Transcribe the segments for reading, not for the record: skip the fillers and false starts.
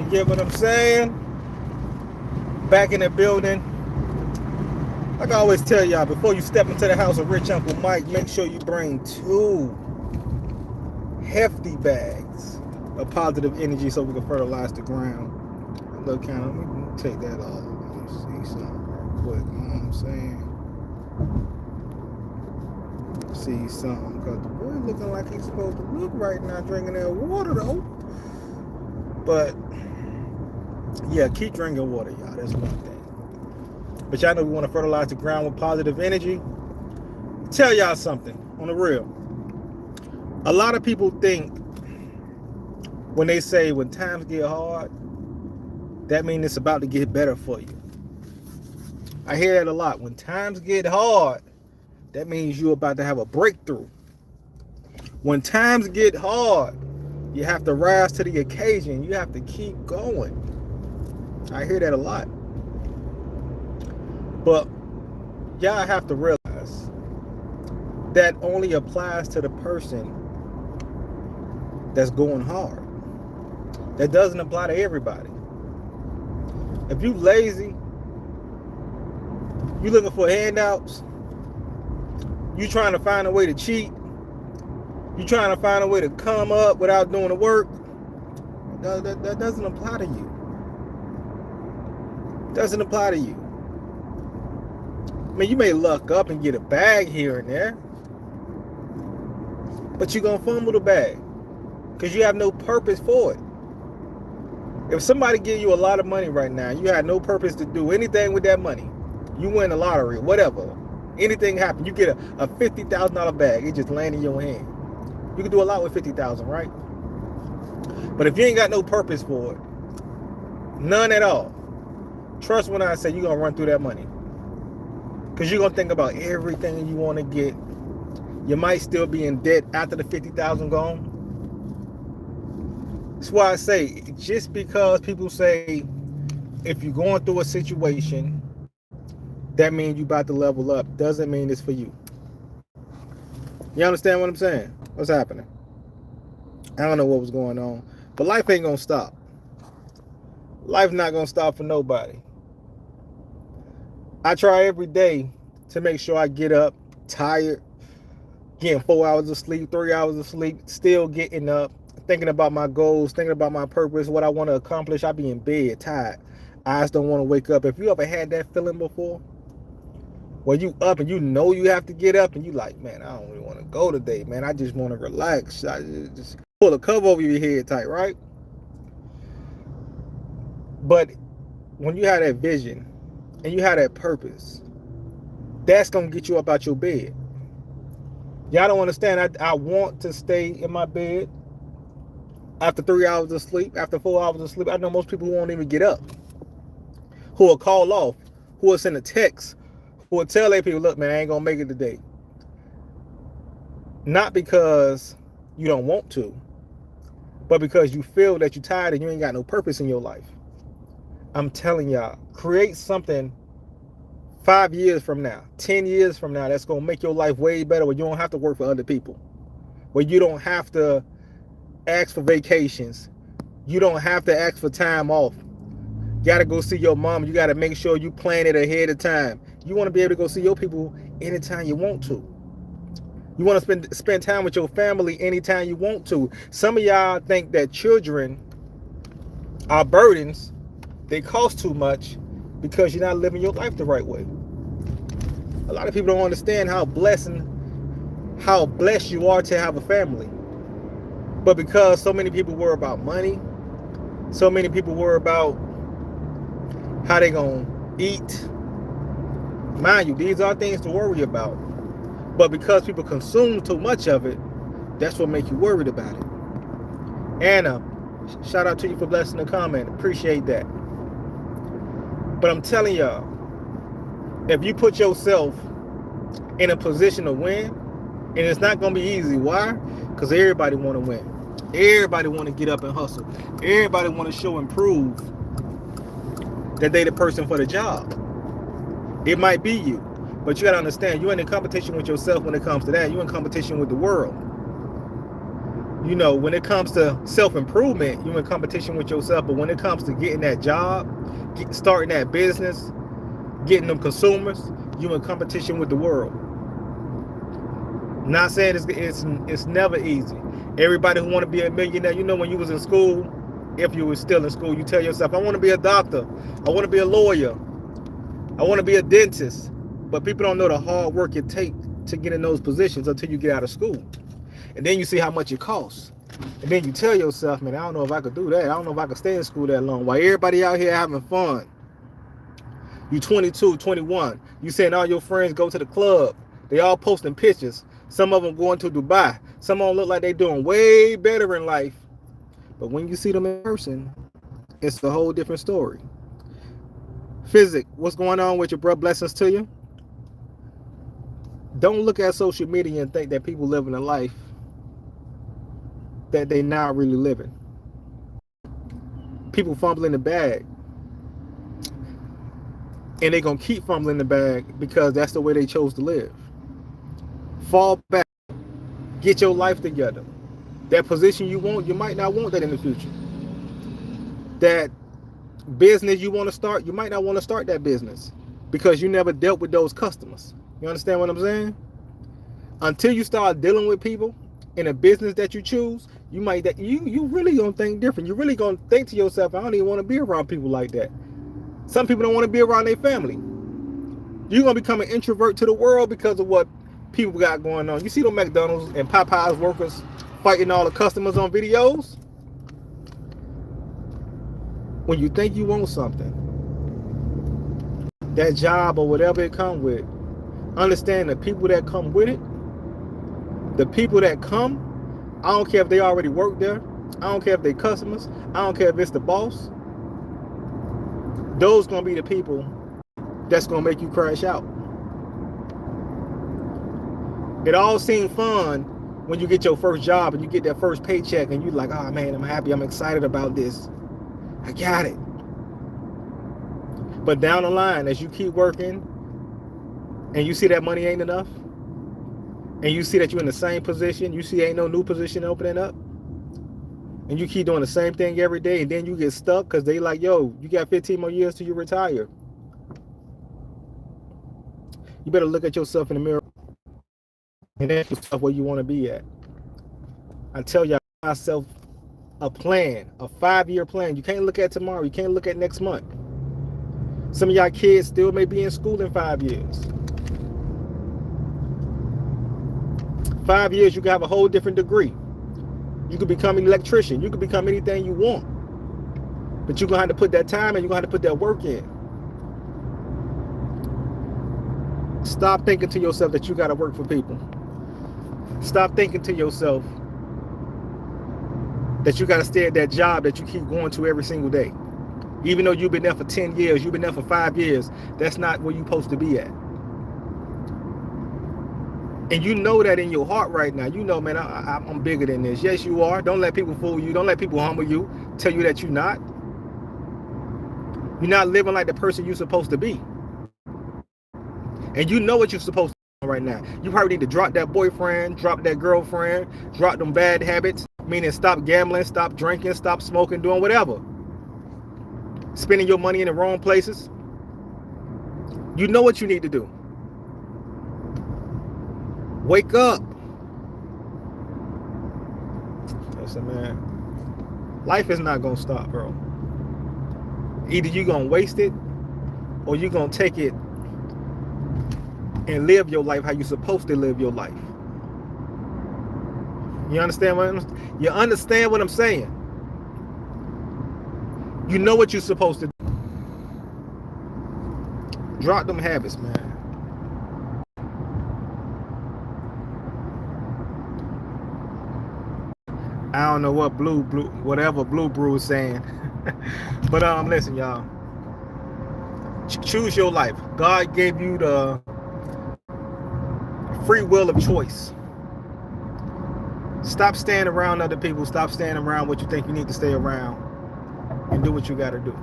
You get what I'm saying? Back in the building. Like I always tell y'all, before you step into the house of Rich Uncle Mike, make sure you bring 2 hefty bags of positive energy so we can fertilize the ground. Look, kind of, let me take that off. Let me see something real quick. You know what I'm saying? See something, because the boy looking like he's supposed to look right now, drinking that water though. But yeah, keep drinking water, y'all. That's one thing. But y'all know we want to fertilize the ground with positive energy. Tell y'all something on the real. A lot of people think when they say when times get hard, that means it's about to get better for you. I hear that a lot. When times get hard, that means you're about to have a breakthrough. When times get hard, you have to rise to the occasion. You have to keep going. I hear that a lot. But y'all have to realize that only applies to the person that's going hard. That doesn't apply to everybody. If you lazy, you looking for handouts, you trying to find a way to cheat, you trying to find a way to come up without doing the work, that doesn't apply to you. Doesn't apply to you. I mean, you may luck up and get a bag here and there, but you're going to fumble the bag because you have no purpose for it. If somebody give you a lot of money right now, you had no purpose to do anything with that money. You win the lottery, whatever. Anything happen, you get a $50,000 bag. It just land in your hand. You can do a lot with $50,000, right? But if you ain't got no purpose for it, none at all, trust when I say you're going to run through that money. Because you're going to think about everything you want to get. You might still be in debt after the $50,000 gone. That's why I say, just because people say if you're going through a situation, that means you're about to level up, doesn't mean it's for you. You understand what I'm saying? What's happening? I don't know what was going on. But life ain't going to stop. Life's not going to stop for nobody. I try every day to make sure I get up tired, getting 4 hours of sleep, 3 hours of sleep, still getting up, thinking about my goals, thinking about my purpose, what I want to accomplish. I be in bed, tired. Eyes don't want to wake up. If you ever had that feeling before, where you up and you know you have to get up and you like, man, I don't really want to go today, man. I just want to relax. I just pull a cover over your head tight, right? But when you have that vision and you have that purpose, that's going to get you up out your bed. Y'all don't understand. I want to stay in my bed after 3 hours of sleep, after 4 hours of sleep. I know most people who won't even get up, who will call off, who will send a text, who will tell their people, look, man, I ain't going to make it today. Not because you don't want to, but because you feel that you're tired and you ain't got no purpose in your life. I'm telling y'all, create something 5 years from now, 10 years from now, that's going to make your life way better, where you don't have to work for other people, where you don't have to ask for vacations. You don't have to ask for time off. You got to go see your mom. You got to make sure you plan it ahead of time. You want to be able to go see your people anytime you want to. You want to spend time with your family anytime you want to. Some of y'all think that children are burdens. They cost too much because you're not living your life the right way. A lot of people don't understand how blessed you are to have a family. But because so many people worry about money, so many people worry about how they gonna eat. Mind you, these are things to worry about. But because people consume too much of it, that's what makes you worried about it. Anna, shout out to you for blessing the comment. Appreciate that. But I'm telling y'all, if you put yourself in a position to win, and it's not gonna be easy. Why? Because everybody want to win. Everybody want to get up and hustle. Everybody want to show and prove that they the person for the job. It might be you, but you got to understand, you're in a competition with yourself when it comes to that. You're in competition with the world. You know, when it comes to self-improvement, you're in competition with yourself. But when it comes to getting that job, starting that business, getting them consumers, you're in competition with the world. Not saying it's never easy. Everybody who want to be a millionaire, you know, when you was in school, if you were still in school, you tell yourself, I want to be a doctor, I want to be a lawyer, I want to be a dentist. But people don't know the hard work it takes to get in those positions until you get out of school. And then you see how much it costs. And then you tell yourself, man, I don't know if I could do that. I don't know if I could stay in school that long. While everybody out here having fun. You 22, 21. You saying all your friends go to the club. They all posting pictures. Some of them going to Dubai. Some of them look like they doing way better in life. But when you see them in person, it's a whole different story. Physic, what's going on with you, bro? Blessings to you. Don't look at social media and think that people living a life that they not really living. People fumbling the bag. And they're going to keep fumbling the bag because that's the way they chose to live. Fall back. Get your life together. That position you want, you might not want that in the future. That business you want to start, you might not want to start that business because you never dealt with those customers. You understand what I'm saying? Until you start dealing with people in a business that you choose, you really gonna think different. You really gonna think to yourself, I don't even want to be around people like that. Some people don't want to be around their family. You're gonna become an introvert to the world because of what people got going on. You see the McDonald's and Popeyes workers fighting all the customers on videos. When you think you want something, that job or whatever it comes with, understand the people that come with it. The people that come, I don't care if they already work there. I don't care if they customers. I don't care if it's the boss. Those gonna be the people that's gonna make you crash out. It all seems fun when you get your first job and you get that first paycheck and you're like, oh man, I'm happy, I'm excited about this. I got it. But down the line, as you keep working and you see that money ain't enough, and you see that you're in the same position, you see ain't no new position opening up, and you keep doing the same thing every day, and then you get stuck because they like, yo, you got 15 more years till you retire. You better look at yourself in the mirror and ask yourself where you want to be at. I tell y'all myself a plan, a 5-year plan. You can't look at tomorrow. You can't look at next month. Some of y'all kids still may be in school in 5 years. 5 years, you can have a whole different degree. You could become an electrician. You could become anything you want. But you're going to have to put that time and you're going to have to put that work in. Stop thinking to yourself that you got to work for people. Stop thinking to yourself that you got to stay at that job that you keep going to every single day. Even though you've been there for 10 years, you've been there for 5 years, that's not where you're supposed to be at. And you know that in your heart right now. You know, man, I'm bigger than this. Yes, you are. Don't let people fool you. Don't let people humble you, tell you that you're not. You're not living like the person you're supposed to be. And you know what you're supposed to do right now. You probably need to drop that boyfriend, drop that girlfriend, drop them bad habits, meaning stop gambling, stop drinking, stop smoking, doing whatever. Spending your money in the wrong places. You know what you need to do. Wake up. Listen, man. Life is not going to stop, bro. Either you're going to waste it or you're going to take it and live your life how you're supposed to live your life. You understand what I'm saying? You know what you're supposed to do. Drop them habits, man. I don't know what whatever Blue Brew is saying. But listen, y'all. Choose your life. God gave you the free will of choice. Stop staying around other people. Stop staying around what you think you need to stay around. And do what you got to do.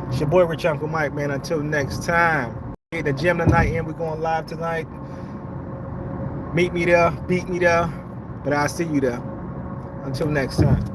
It's your boy Rich Uncle Mike, man. Until next time. Hit the gym tonight and we're going live tonight. Meet me there. Beat me there. But I'll see you there. Until next time.